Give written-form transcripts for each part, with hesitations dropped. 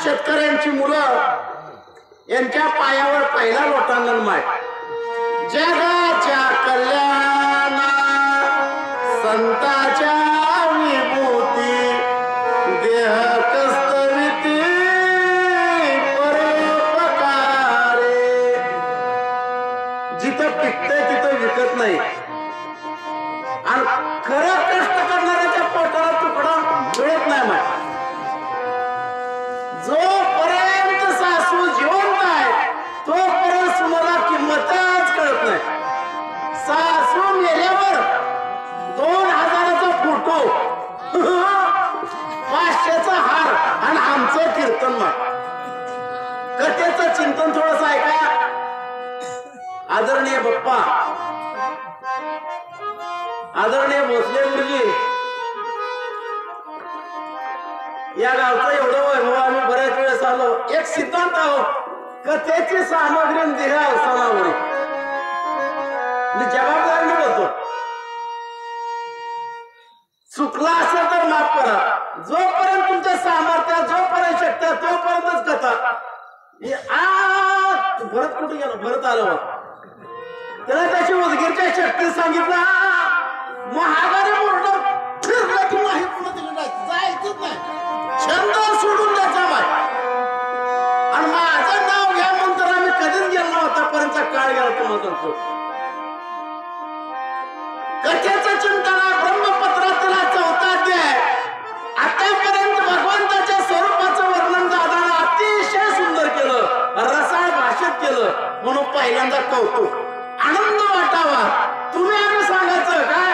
शेतकऱ्यांची मुलं यांच्या पायावर पहिला लोटांगण माय जगाच्या कल्याणा संताच्या विभूती देह कस्तविती परोपकारे जिथं पिकतंय तिथं विकत नाही आणि खरं कष्ट करणाऱ्याच्या पोटाला तुकडा मिळत नाही माय जोपर्यंत सासू जिवंत आहे तोपर्यंत सुनाला किंमतच कळत नाही सासू मेल्यावर 2000चा फोटो 500चा हार आणि आमचं कीर्तन माग कथेचं चिंतन थोडस ऐका आदरणीय बाप्पा आदरणीय भोसले गुरुजी या गावचं एवढं वैभव आम्ही बऱ्याच वेळेस आलो एक सिद्धांत आहोत कथेची सामग्री दिल्या अवसानावर मी जबाबदारीने बोलतो चुकला असेल तर माफ करा जोपर्यंत तुमच्या सामर्थ्यात जोपर्यंत शक्य तोपर्यंतच कथा भरत कुठे गेलो भरत आलो त्याला त्याची उदगीरच्या शक्ती सांगितलं महागारी मोठं फिरलं की नाही जायचंच नाही छंद सोडून द्यायचा माय आणि माझं नाव घ्या म्हणून आम्ही कधीच गेलो नव्हतापर्यंतचा काळ गेला तुम्हाला सांगतो कथेचं चिंतन ब्रह्मपत्रातला 4था अध्याय आतापर्यंत भगवंताच्या स्वरूपाचं वर्णन दादानं अतिशय सुंदर केलं रसाळ भाषेत केलं म्हणून पहिल्यांदा कौतुक आनंद वाटावा तुम्ही आम्ही सांगायचं काय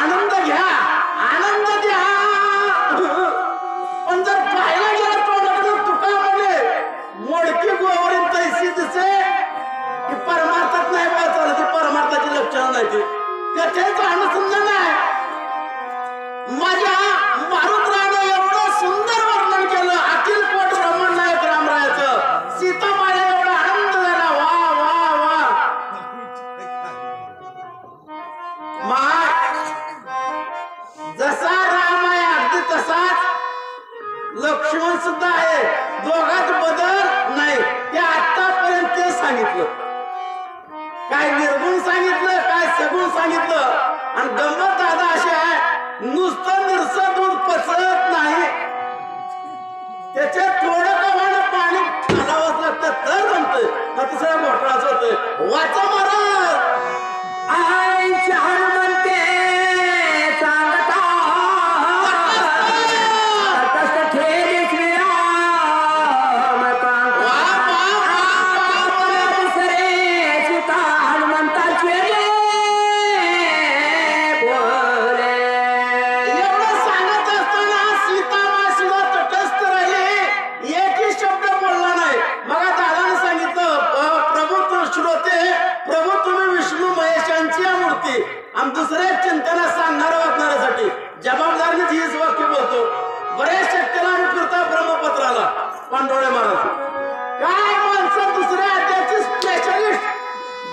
आनंद घ्या आनंद द्या पण जर पाहायला गेला तोंडाकडे तुका म्हणे मोडकी गोवरील तैसी दिसे की परमार्थात नाही बा चालत ती परमार्थाची लक्षणं नाही ती कथेचं अनुसंधान आहे माझ्या मारुतरानं एवढं सुंदर वर्णन केलं अखिल कोट ब्रह्मण नायक रामरायाचं सीतामाला एवढा आनंद झाला वा वा वा जसा राम आहे अगदी तसाच लक्ष्मण सुद्धा आहे दोघात बदल नाही ते आतापर्यंत ते सांगितलं काय निर्गुण सांगितलं काय सगुण सांगितलं आणि गंमत दादा अशी आहे नुसतं निरसं दूध पचत नाही त्याच्यात थोडं प्रमाणात पाणी घालावंच लागतं तर जमतंय का दुसऱ्या घोटाळाच होतंय वाचा महाराज आईच्या हनुमंते दुसऱ्या चिंतना सांगणारा वाचणाऱ्यासाठी जबाबदारीने हीच वाक्य बोलतो बऱ्याच शक्यला आम्ही फिरता ब्रह्मपत्राला पांडोळे महाराज काय माणसं दुसऱ्या अध्यायाची स्पेशलिस्ट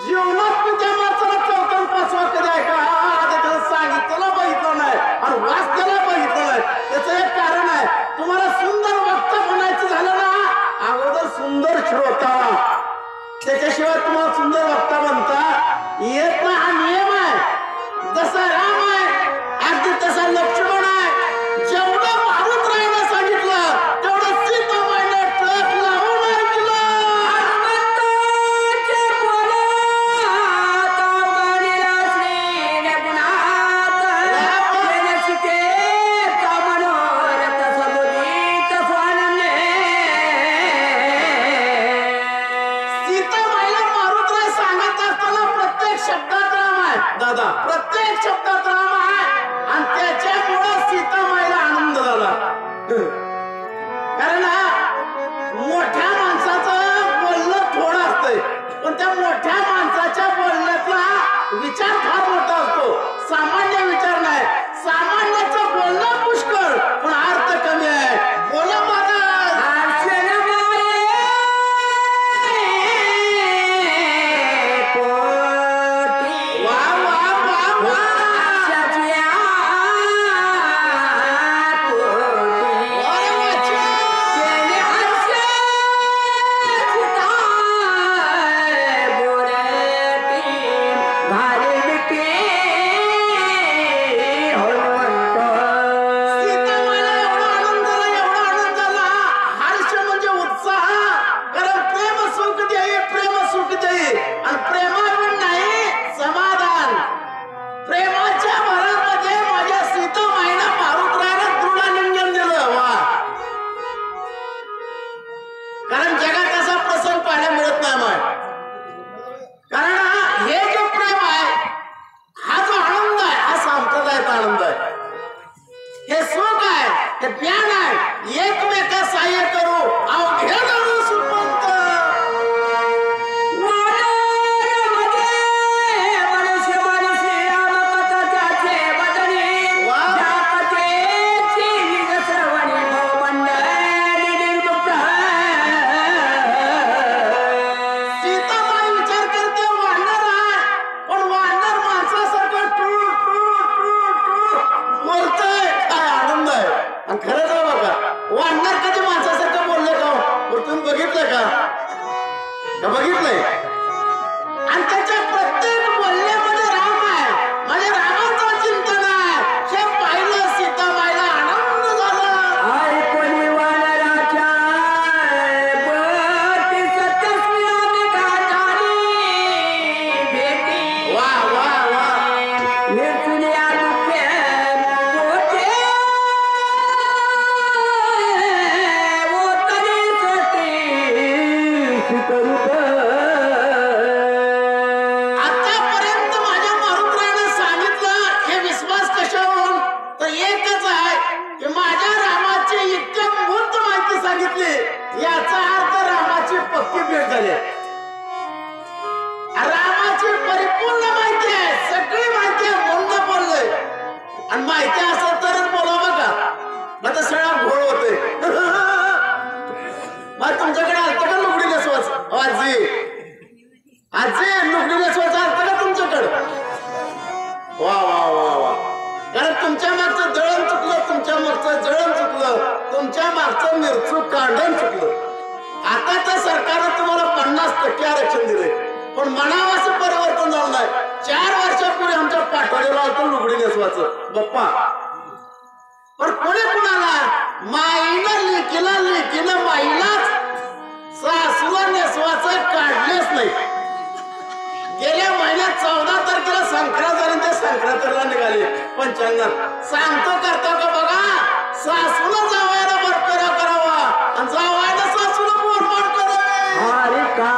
जीवनात मी त्या माणसाला 4था 5वा कधी ऐका त्याला सांगितलं बघितलं नाही आणि वाचताना बघितलं नाही त्याचं एक कारण आहे तुम्हाला सुंदर वक्ता म्हणायचं झालं ना अगोदर सुंदर श्रोता त्याच्याशिवाय तुम्हाला सुंदर वक्ता बनता येत ना हा नियम आहे जसा राम आहे अगदी तसा लक्ष्मण आहे जेवढं मारुतरायानं सांगितलं तेवढं सीतामाईने टक लावून ऐकलं सीतामाईला मारुतराय सांगत असताना आहे दादा, प्रत्येक शब्दात राम आहे आणि त्याच्यामुळे सीतामाईला आनंद झाला. कारण मोठ्या माणसाचं बोलणं थोडं असतंय, पण त्या मोठ्या माणसाच्या बोलण्यातला विचार फार मोठा असतो. सामान्य विचार नाही. सामान्याचं बोलणं पुष्कळ पण अर्थ कमी आहे. बोला महाराज. बघितलंय आणि त्याच्या प्रत्येक बोलण्यामध्ये राम आहे. म्हणजे रामाचं चिंतन आहे. हे पाहिलं सीताबाईला आनंद झाला. वा वा वा आतापर्यंत माझ्या मारुतीने सांगितलं. हे विश्वास कशावरून? तर एकच आहे की माझ्या रामाची इतक्या मूर्त माहिती सांगितली. याचा अर्थ रामाची पक्की भेट झाली. रामाची परिपूर्ण माहिती आहे. सगळी माहिती आहे म्हणून बोललोय. आणि माहिती असेल तरच बोला बघा, मग तर सगळा घोळ होतोय. मग तुमच्याकडे आलतं का लुगडी नेसवाच? आजी आजी लुगडी नेसवाच आलतं का तुमच्याकडं? वा वा वा वा. कारण तुमच्या मागचं जळण चुकलं, तुमच्या मागचं जळण चुकलं, तुमच्या मागचं मिरचू काढून चुकलं. आता तर सरकारनं तुम्हाला 50% आरक्षण दिले, पण मनावर असं परिवर्तन झालं नाही. 4 वर्षापूर्वी आमच्या पाठवलेलं होतं लुगडी नेसवाचं बाप्पा. पण कोणी कुणाला माईनं लेकीला, लेकीनं माईलाच सासूला नेसवाचं काढलेच नाही. गेल्या महिन्यात 14 तारखेला संक्रांत आणि ते संक्रांतीला निघाले पंचांगात. सांगतो करतो का बघा, सासूला जावायला बरकरा करावा आणि जावायला सासूला मोडमाड करावे. हरि का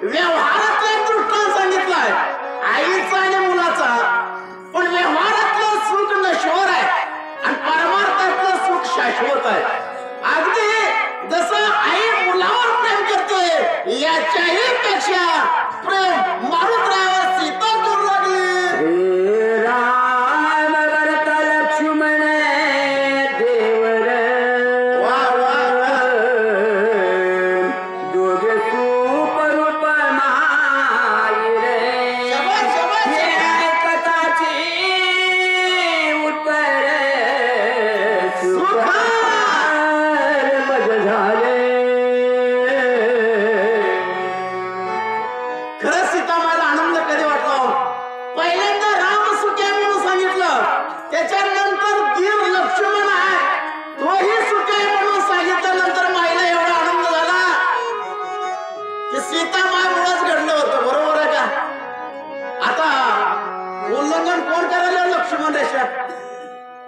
व्यवहारातला एक दृष्टांत सांगितलाय आईचा आणि मुलाचा. पण व्यवहारातलं सुख नश्वर आहे आणि परमार्थातलं सुख शाश्वत आहे. अगदी जसं आई मुलावर प्रेम करते याच्याही पेक्षा प्रेम मारुतरावर सीता करू लागली.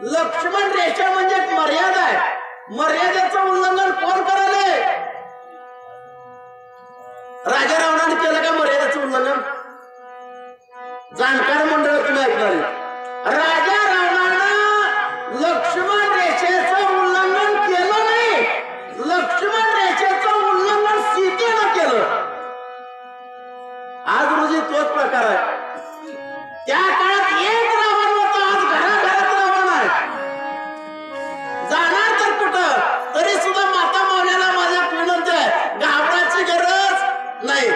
लक्ष्मण रेषा म्हणजे एक मर्यादा आहे. मर्यादेचं उल्लंघन कोण करायले? राजा रावणाने केलं का मर्यादेचं उल्लंघन? जाणकार मंडळ तुम्ही ऐकणारे. राजा रावणानं लक्ष्मण रेषेचं उल्लंघन केलं नाही, लक्ष्मण रेषेचं उल्लंघन सीतेनं केलं. आज रोजी तोच प्रकार आहे. त्या काळात एक रावण होता, आज घराघरात रावण आहे. जाणार तर कुठं? तरी सुद्धा माता मावल्याला माझ्या विनंती आहे, घाबरायची गरज नाही.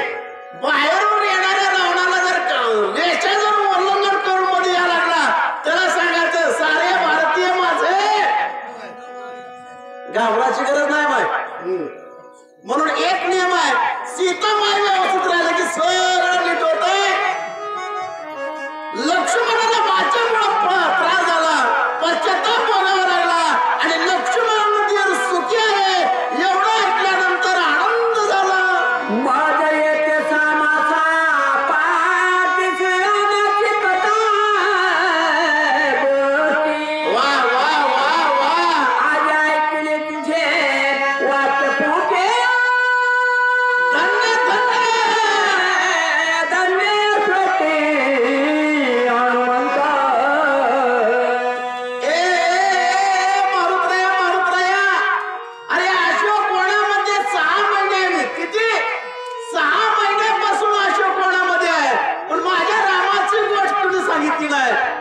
बाहेरून येणाऱ्या रावणाला जर रेषा जर उल्लंघन करून मध्ये या लागला त्याला सांगायचं सारे भारतीय माझे, घाबरायची गरज नाही माय. म्हणून एक नियम आहे, सीता माय व्यवस्थित राहिला की सगळं नीट होतंय. लक्ष्मणाला माझ्यामुळे त्रास झाला, पश्चाताप भोगावा लागला आणि लक्ष्मण दीर सुखी आहे एवढं ऐकल्यानंतर आनंद झाला. माझ्या येते सामाचा पाठीच रामाची कथा. वा वा वा वा, आज ऐकले तुझे वाट पोटे. धन्य धन्य धन्य प्रते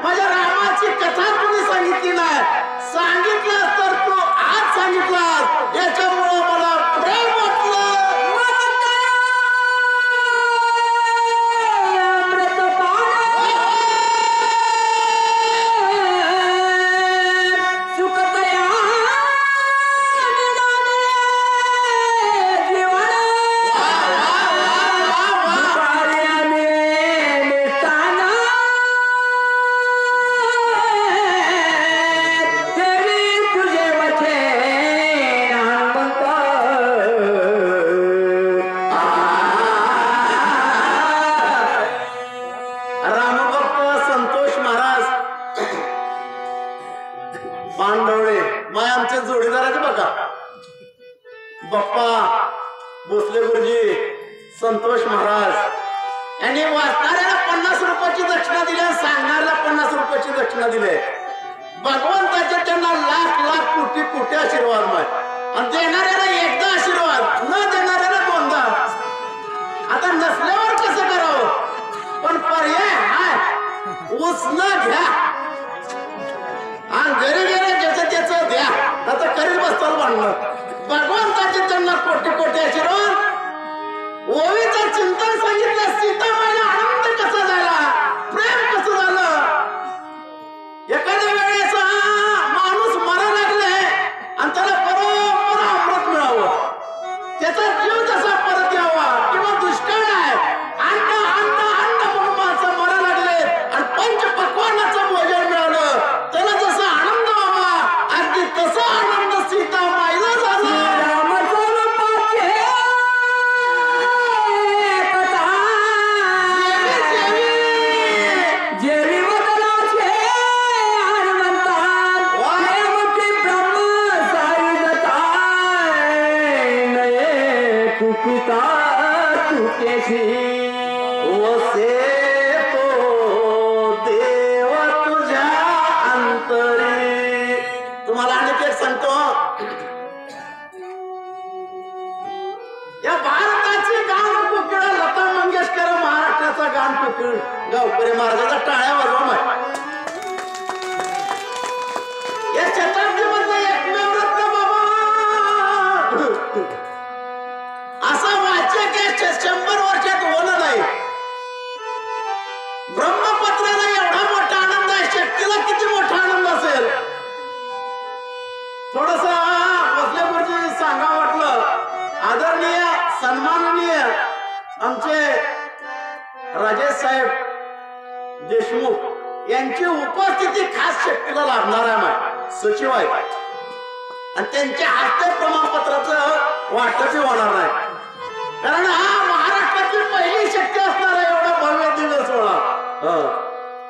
माझ्या रामाची कथा तुम्ही सांगितली नाही. सांगितलं तर तू आज सांगितलास, याच्यामुळे मला प्रेम वाटलं. बाप्पा भोसले गुरुजी, संतोष महाराज यांनी वाचणाऱ्याला 50 रुपयाची दक्षिणा दिली, सांगणाऱ्याला 50 रुपयाची दक्षिणा दिली. भगवंताचे त्यांना लाख लाख कोटी कोटी आशीर्वाद माय. आणि देणाऱ्याला एकदा आशीर्वाद, न देणाऱ्याला दोनदा. आता नसल्यावर कसं करावं? पण पर्याय हाय, उसनं घ्या आणि घरी गेले ज्याचं त्याचं द्या. आता करील बसताल बांधणं. भगवंताचे त्यांना कोटी कोटी आशीर्वाद. ओवीचं चिंतन सांगितलं, सीतामाईला आनंद कसा झाला, प्रेम कसं झालं. एखाद्या वेळेस माणूस मरा लागले आणि त्याला बरोबर अमृत मिळावं, त्याचा जीव तसा परत यावा, किंवा दुष्काळ आहे, अन्न अन्न अन्न म्हणून माणसं मरा लागले आणि पंचपक्वानाचं भोजन मिळालं, त्याला जसा आनंद व्हावा अगदी तसा आनंद सीतामाईला झाला. वसे तो देव तुझ्या अंतरी. तुम्हाला आणखी एक सांगतो, या भारताची गान कोकिळ लता मंगेशकर, महाराष्ट्राचा गान कोकिळ गावकरी महाराजाचा टाळ्या वाजवा. या शताब्दीमधलं एकमेव रत्न बाबा असा वाचक 100 वर्षात होणं नाही. ब्रह्मपत्राला एवढा मोठा आनंद आहे, शक्तीला किती मोठा आनंद असेल. थोडस बसल्या गुरुजी सांगा वाटलं. आदरणीय सन्माननीय आमचे राजेश साहेब देशमुख यांची उपस्थिती खास शक्तीला लाभणार आहे. सचिव आहे आणि त्यांच्या हस्ते प्रमाणपत्राचं वाटपही होणार नाही. कारण हा महाराष्ट्राची पहिली शक्ती असणार आहे. एवढा भव्य दिवस सोहळा,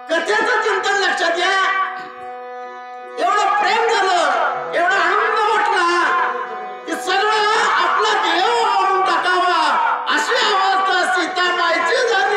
कथेचं चिंतन लक्षात घ्या. एवढं प्रेम झालं, एवढा आनंद वाटला की सगळं आपला देव आणून टाकावा अशी अवस्था सीतामाईची झाली.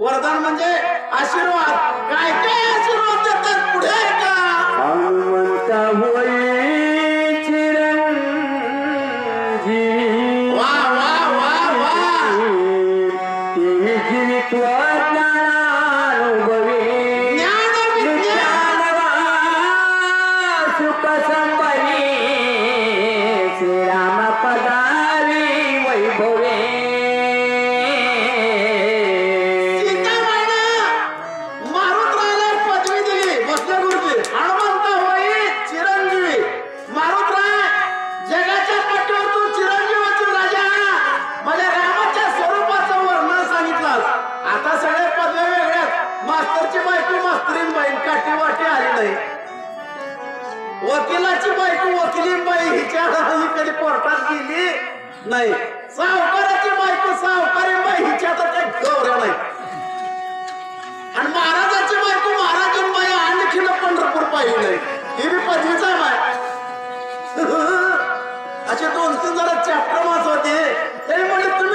वरदान म्हणजे आशीर्वाद. काय काय आशीर्वाद देतात पुढे ऐका. हनुमंता होई चिरंजी, वा वा वा वा, ते जीवित्व ज्ञानानुभवी, ज्ञान विज्ञानवा सुख संपवी, श्रीराम पदारी वैभवे. वकिलाची बायको वकिलीन बाई हिच्या कधी कोर्टात गेली नाही. सावकाराची बायको सावकारी बाई हिच्या तर काही गौऱ्या नाही. आणि महाराजाची बायको महाराजीन बाई आणखीन पंढरपूर पाहिली नाही. ही बी पदवीचा बाय. असे 2-3 जरा चॅप्टर वाच होते. तरी म्हणजे तुम्ही